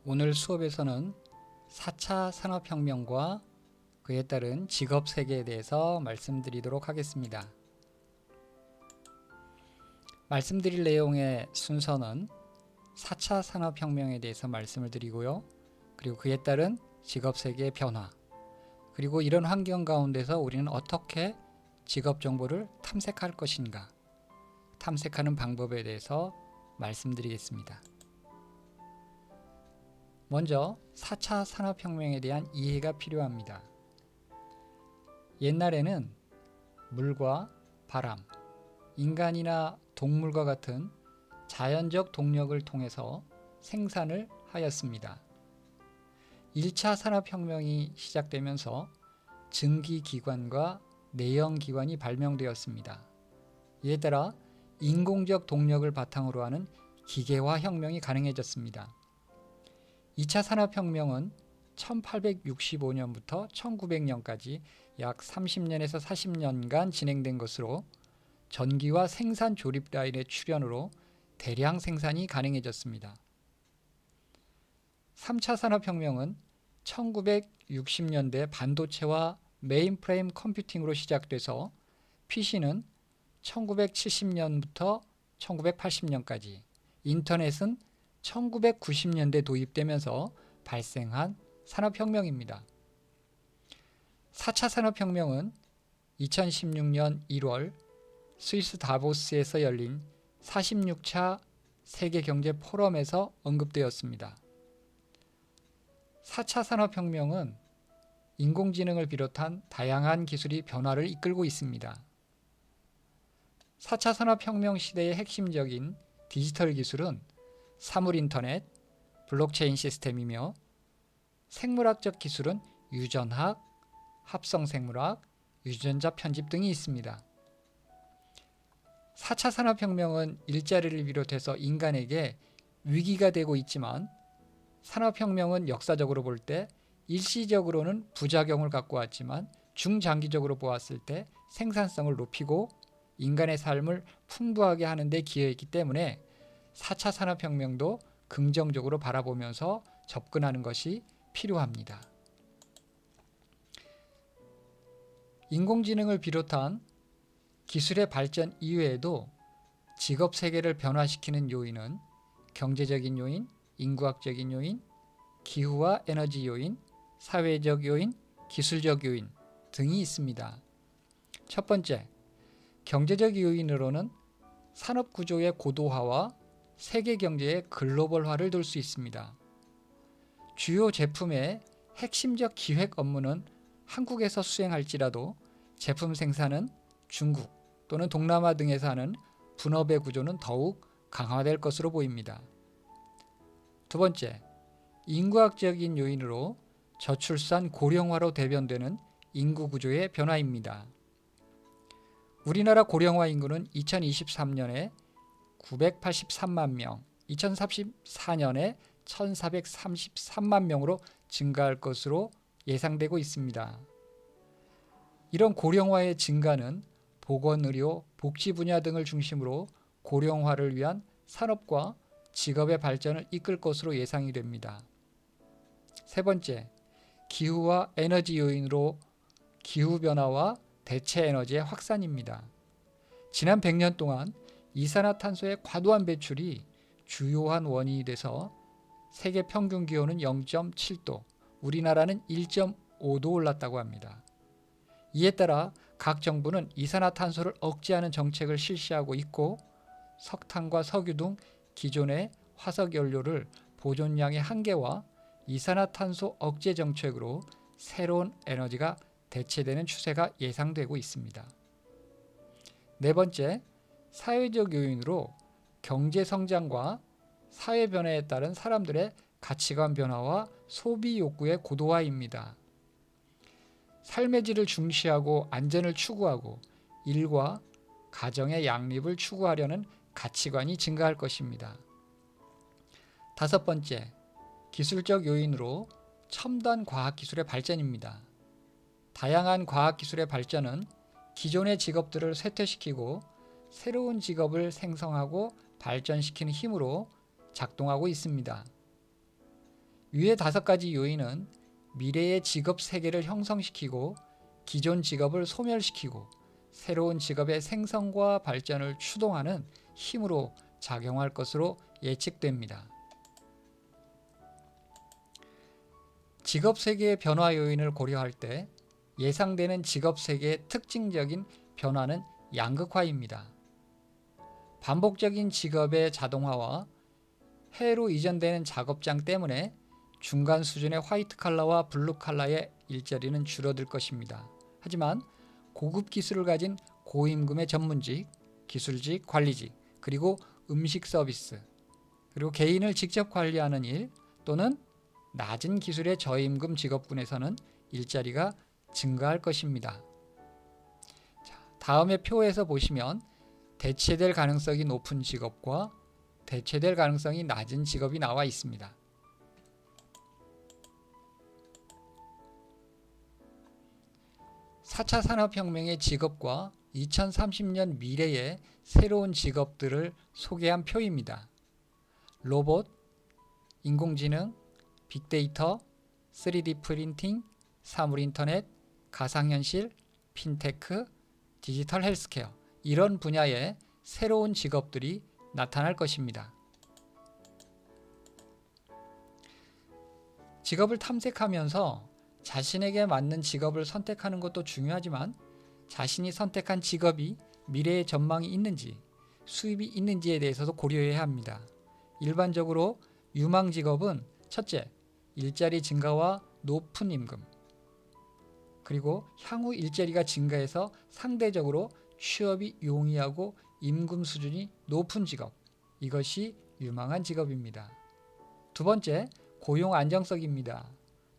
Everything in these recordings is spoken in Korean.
오늘 수업에서는 4차 산업혁명과 그에 따른 직업 세계에 대해서 말씀드리도록 하겠습니다. 말씀드릴 내용의 순서는 4차 산업혁명에 대해서 말씀을 드리고요. 그리고 그에 따른 직업 세계의 변화, 그리고 이런 환경 가운데서 우리는 어떻게 직업 정보를 탐색할 것인가, 탐색하는 방법에 대해서 말씀드리겠습니다. 먼저 4차 산업혁명에 대한 이해가 필요합니다. 옛날에는 물과 바람, 인간이나 동물과 같은 자연적 동력을 통해서 생산을 하였습니다. 1차 산업혁명이 시작되면서 증기기관과 내연기관이 발명되었습니다. 이에 따라 인공적 동력을 바탕으로 하는 기계화 혁명이 가능해졌습니다. 2차 산업혁명은 1865년부터 1900년까지 약 30년에서 40년간 진행된 것으로 전기와 생산 조립 라인의 출현으로 대량 생산이 가능해졌습니다. 3차 산업혁명은 1960년대 반도체와 메인프레임 컴퓨팅으로 시작돼서 PC는 1970년부터 1980년까지, 인터넷은 1990년대 도입되면서 발생한 산업혁명입니다. 4차 산업혁명은 2016년 1월 스위스 다보스에서 열린 46차 세계경제 포럼에서 언급되었습니다. 4차 산업혁명은 인공지능을 비롯한 다양한 기술이 변화를 이끌고 있습니다. 4차 산업혁명 시대의 핵심적인 디지털 기술은 사물인터넷, 블록체인 시스템이며, 생물학적 기술은 유전학, 합성생물학, 유전자 편집 등이 있습니다. 4차 산업혁명은 일자리를 비롯해서 인간에게 위기가 되고 있지만, 산업혁명은 역사적으로 볼 때 일시적으로는 부작용을 갖고 왔지만 중장기적으로 보았을 때 생산성을 높이고 인간의 삶을 풍부하게 하는 데 기여했기 때문에 4차 산업혁명도 긍정적으로 바라보면서 접근하는 것이 필요합니다. 인공지능을 비롯한 기술의 발전 이외에도 직업 세계를 변화시키는 요인은 경제적인 요인, 인구학적인 요인, 기후와 에너지 요인, 사회적 요인, 기술적 요인 등이 있습니다. 첫 번째, 경제적 요인으로는 산업 구조의 고도화와 세계 경제의 글로벌화를 둘 수 있습니다. 주요 제품의 핵심적 기획 업무는 한국에서 수행할지라도 제품 생산은 중국 또는 동남아 등에서 하는 분업의 구조는 더욱 강화될 것으로 보입니다. 두 번째, 인구학적인 요인으로 저출산 고령화로 대변되는 인구 구조의 변화입니다. 우리나라 고령화 인구는 2023년에 983만 명, 2034년에 1433만 명으로 증가할 것으로 예상되고 있습니다. 이런 고령화의 증가는 보건의료, 복지 분야 등을 중심으로 고령화를 위한 산업과 직업의 발전을 이끌 것으로 예상이 됩니다. 세 번째, 기후와 에너지 요인으로 기후변화와 대체 에너지의 확산입니다. 지난 100년 동안 이산화탄소의 과도한 배출이 주요한 원인이 돼서 세계 평균 기온은 0.7도, 우리나라는 1.5도 올랐다고 합니다. 이에 따라 각 정부는 이산화탄소를 억제하는 정책을 실시하고 있고, 석탄과 석유 등 기존의 화석연료를 보존량의 한계와 이산화탄소 억제 정책으로 새로운 에너지가 대체되는 추세가 예상되고 있습니다. 네 번째, 사회적 요인으로 경제 성장과 사회 변화에 따른 사람들의 가치관 변화와 소비 욕구의 고도화입니다. 삶의 질을 중시하고 안전을 추구하고 일과 가정의 양립을 추구하려는 가치관이 증가할 것입니다. 다섯 번째, 기술적 요인으로 첨단 과학기술의 발전입니다. 다양한 과학기술의 발전은 기존의 직업들을 쇠퇴시키고 새로운 직업을 생성하고 발전시키는 힘으로 작동하고 있습니다. 위의 5가지 요인은 미래의 직업 세계를 형성시키고 기존 직업을 소멸시키고 새로운 직업의 생성과 발전을 추동하는 힘으로 작용할 것으로 예측됩니다. 직업 세계의 변화 요인을 고려할 때 예상되는 직업 세계의 특징적인 변화는 양극화입니다. 반복적인 직업의 자동화와 해외로 이전되는 작업장 때문에 중간 수준의 화이트 칼라와 블루 칼라의 일자리는 줄어들 것입니다. 하지만 고급 기술을 가진 고임금의 전문직, 기술직, 관리직, 그리고 음식 서비스, 그리고 개인을 직접 관리하는 일 또는 낮은 기술의 저임금 직업군에서는 일자리가 증가할 것입니다. 다음의 표에서 보시면 대체될 가능성이 높은 직업과 대체될 가능성이 낮은 직업이 나와 있습니다. (4차) 산업혁명의 직업과 2030년 미래의 새로운 직업들을 소개한 표입니다. 로봇, 인공지능, 빅데이터, 3D 프린팅, 사물인터넷, 가상현실, 핀테크, 디지털 헬스케어 이런 분야의 새로운 직업들이 나타날 것입니다. 직업을 탐색하면서 자신에게 맞는 직업을 선택하는 것도 중요하지만 자신이 선택한 직업이 미래의 전망이 있는지 수입이 있는지에 대해서도 고려해야 합니다. 일반적으로 유망 직업은 첫째, 일자리 증가와 높은 임금, 그리고 향후 일자리가 증가해서 상대적으로 취업이 용이하고 임금 수준이 높은 직업, 이것이 유망한 직업입니다. 두 번째, 고용 안정성입니다.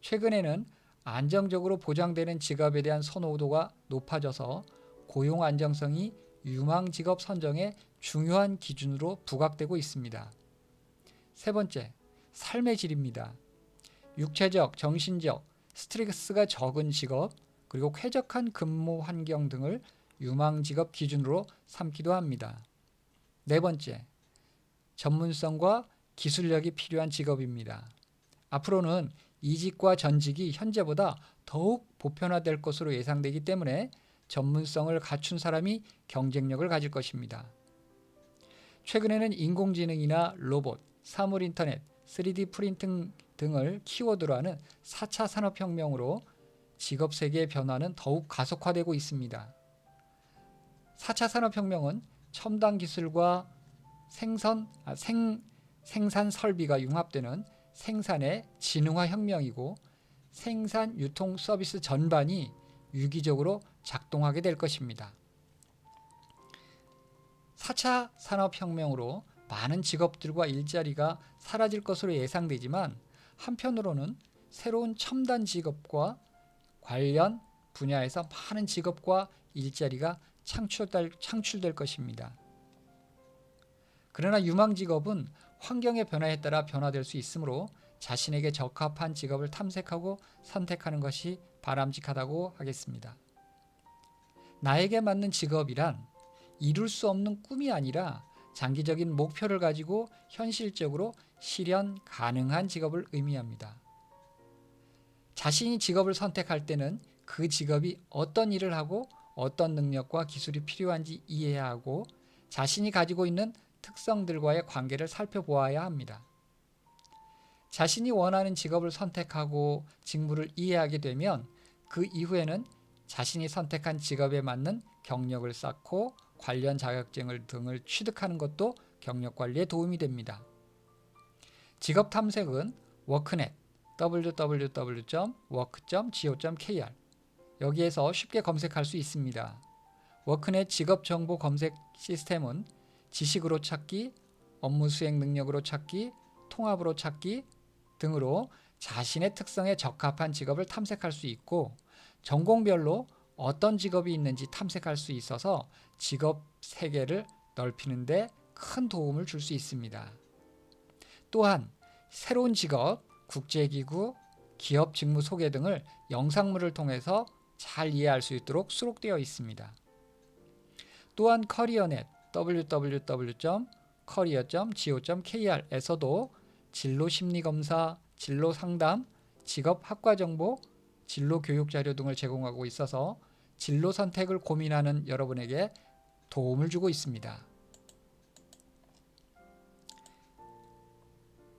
최근에는 안정적으로 보장되는 직업에 대한 선호도가 높아져서 고용 안정성이 유망 직업 선정의 중요한 기준으로 부각되고 있습니다. 세 번째, 삶의 질입니다. 육체적, 정신적, 스트레스가 적은 직업, 그리고 쾌적한 근무 환경 등을 유망 직업 기준으로 삼기도 합니다. 네 번째, 전문성과 기술력이 필요한 직업입니다. 앞으로는 이직과 전직이 현재보다 더욱 보편화될 것으로 예상되기 때문에 전문성을 갖춘 사람이 경쟁력을 가질 것입니다. 최근에는 인공지능이나 로봇, 사물인터넷, 3D 프린팅 등을 키워드로 하는 4차 산업혁명으로 직업 세계의 변화는 더욱 가속화되고 있습니다. 4차 산업혁명은 첨단 기술과 생산 설비가 융합되는 생산의 진흥화 혁명이고 생산, 유통, 서비스 전반이 유기적으로 작동하게 될 것입니다. 4차 산업혁명으로 많은 직업들과 일자리가 사라질 것으로 예상되지만 한편으로는 새로운 첨단 직업과 관련 분야에서 많은 직업과 일자리가 창출될 것입니다. 그러나 유망 직업은 환경의 변화에 따라 변화될 수 있으므로 자신에게 적합한 직업을 탐색하고 선택하는 것이 바람직하다고 하겠습니다. 나에게 맞는 직업이란 이룰 수 없는 꿈이 아니라 장기적인 목표를 가지고 현실적으로 실현 가능한 직업을 의미합니다. 자신이 직업을 선택할 때는 그 직업이 어떤 일을 하고 어떤 능력과 기술이 필요한지 이해해야 하고 자신이 가지고 있는 특성들과의 관계를 살펴보아야 합니다. 자신이 원하는 직업을 선택하고 직무를 이해하게 되면 그 이후에는 자신이 선택한 직업에 맞는 경력을 쌓고 관련 자격증 등을 취득하는 것도 경력 관리에 도움이 됩니다. 직업 탐색은 워크넷 www.work.go.kr 여기에서 쉽게 검색할 수 있습니다. 워크넷 직업 정보 검색 시스템은 지식으로 찾기, 업무 수행 능력으로 찾기, 통합으로 찾기 등으로 자신의 특성에 적합한 직업을 탐색할 수 있고 전공별로 어떤 직업이 있는지 탐색할 수 있어서 직업 세계를 넓히는 데 큰 도움을 줄 수 있습니다. 또한 새로운 직업, 국제기구, 기업 직무 소개 등을 영상물을 통해서 잘 이해할 수 있도록 수록되어 있습니다. 또한 커리어넷 www.career.go.kr에서도 진로 심리 검사, 진로 상담, 직업 학과 정보, 진로 교육 자료 등을 제공하고 있어서 진로 선택을 고민하는 여러분에게 도움을 주고 있습니다.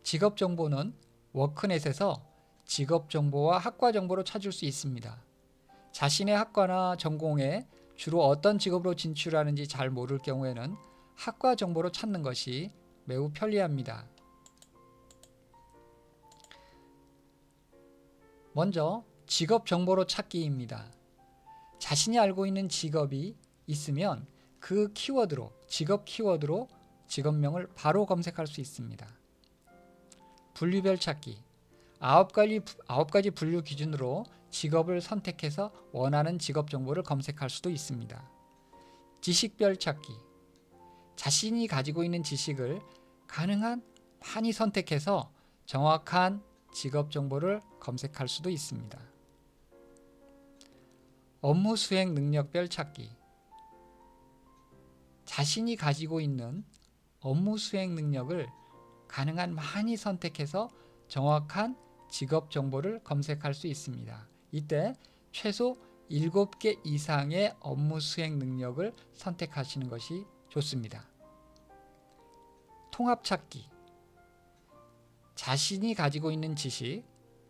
직업 정보는 워크넷에서 직업 정보와 학과 정보로 찾을 수 있습니다. 자신의 학과나 전공에 주로 어떤 직업으로 진출하는지 잘 모를 경우에는 학과 정보로 찾는 것이 매우 편리합니다. 먼저 직업 정보로 찾기입니다. 자신이 알고 있는 직업이 있으면 그 키워드로, 직업 키워드로 직업명을 바로 검색할 수 있습니다. 분류별 찾기. 9가지 분류 기준으로 직업을 선택해서 원하는 직업 정보를 검색할 수도 있습니다. 지식별 찾기. 자신이 가지고 있는 지식을 가능한 많이 선택해서 정확한 직업 정보를 검색할 수도 있습니다. 업무 수행 능력별 찾기. 자신이 가지고 있는 업무 수행 능력을 가능한 많이 선택해서 정확한 직업 정보를 검색할 수 있습니다. 이때 최소 7개 이상의 업무 수행 능력을 선택하시는 것이 좋습니다. 통합 찾기. 자신이 가지고 있는 지식,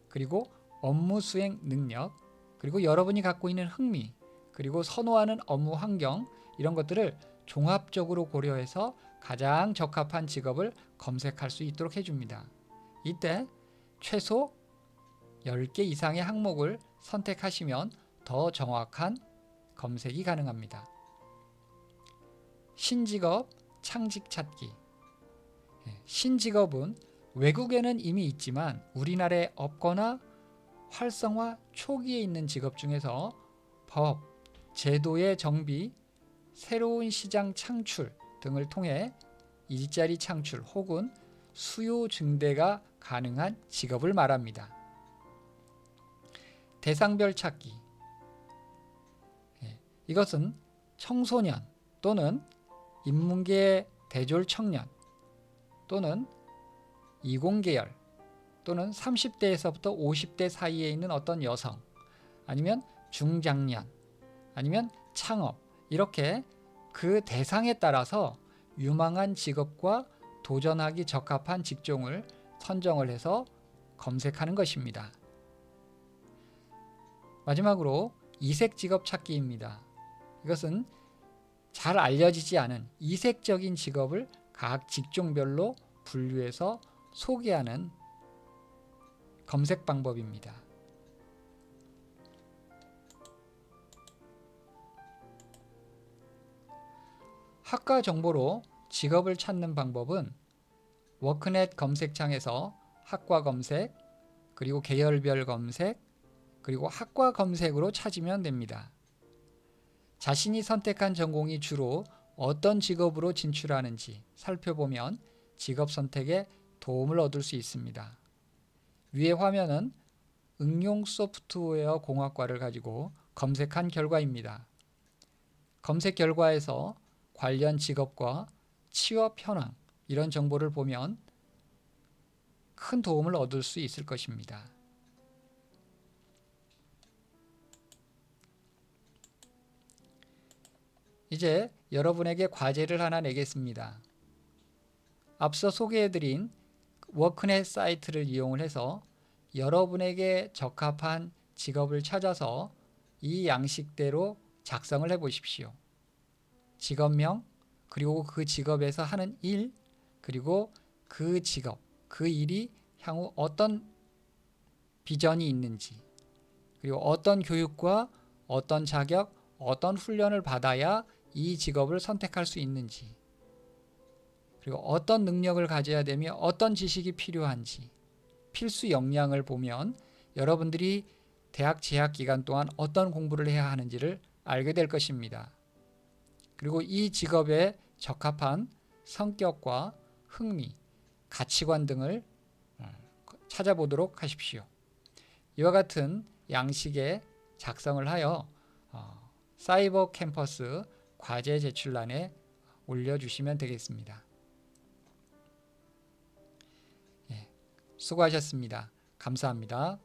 그리고 업무 수행 능력, 그리고 여러분이 갖고 있는 흥미, 그리고 선호하는 업무 환경, 이런 것들을 종합적으로 고려해서 가장 적합한 직업을 검색할 수 있도록 해줍니다. 이때 최소 10개 이상의 항목을 선택하시면 더 정확한 검색이 가능합니다. 신직업 창직 찾기. 신직업은 외국에는 이미 있지만 우리나라에 없거나 활성화 초기에 있는 직업 중에서 법, 제도의 정비, 새로운 시장 창출 등을 통해 일자리 창출 혹은 수요 증대가 가능한 직업을 말합니다. 대상별 찾기. 이것은 청소년 또는 인문계 대졸 청년 또는 이공계열 또는 30대에서부터 50대 사이에 있는 어떤 여성, 아니면 중장년, 아니면 창업, 이렇게 그 대상에 따라서 유망한 직업과 도전하기 적합한 직종을 선정을 해서 검색하는 것입니다. 마지막으로 이색 직업 찾기입니다. 이것은 잘 알려지지 않은 이색적인 직업을 각 직종별로 분류해서 소개하는 검색 방법입니다. 학과 정보로 직업을 찾는 방법은 워크넷 검색창에서 학과 검색, 그리고 계열별 검색, 그리고 학과 검색으로 찾으면 됩니다. 자신이 선택한 전공이 주로 어떤 직업으로 진출하는지 살펴보면 직업 선택에 도움을 얻을 수 있습니다. 위의 화면은 응용 소프트웨어 공학과를 가지고 검색한 결과입니다. 검색 결과에서 관련 직업과 취업 현황, 이런 정보를 보면 큰 도움을 얻을 수 있을 것입니다. 이제 여러분에게 과제를 하나 내겠습니다. 앞서 소개해드린 워크넷 사이트를 이용을 해서 여러분에게 적합한 직업을 찾아서 이 양식대로 작성을 해 보십시오. 직업명, 그리고 그 직업에서 하는 일, 그리고 그 직업, 그 일이 향후 어떤 비전이 있는지, 그리고 어떤 교육과 어떤 자격, 어떤 훈련을 받아야 이 직업을 선택할 수 있는지, 그리고 어떤 능력을 가져야 되며 어떤 지식이 필요한지, 필수 역량을 보면 여러분들이 대학 재학 기간 동안 어떤 공부를 해야 하는지를 알게 될 것입니다. 그리고 이 직업에 적합한 성격과 흥미, 가치관 등을 찾아보도록 하십시오. 이와 같은 양식에 작성을 하여 사이버 캠퍼스 과제 제출란에 올려주시면 되겠습니다. 수고하셨습니다. 감사합니다.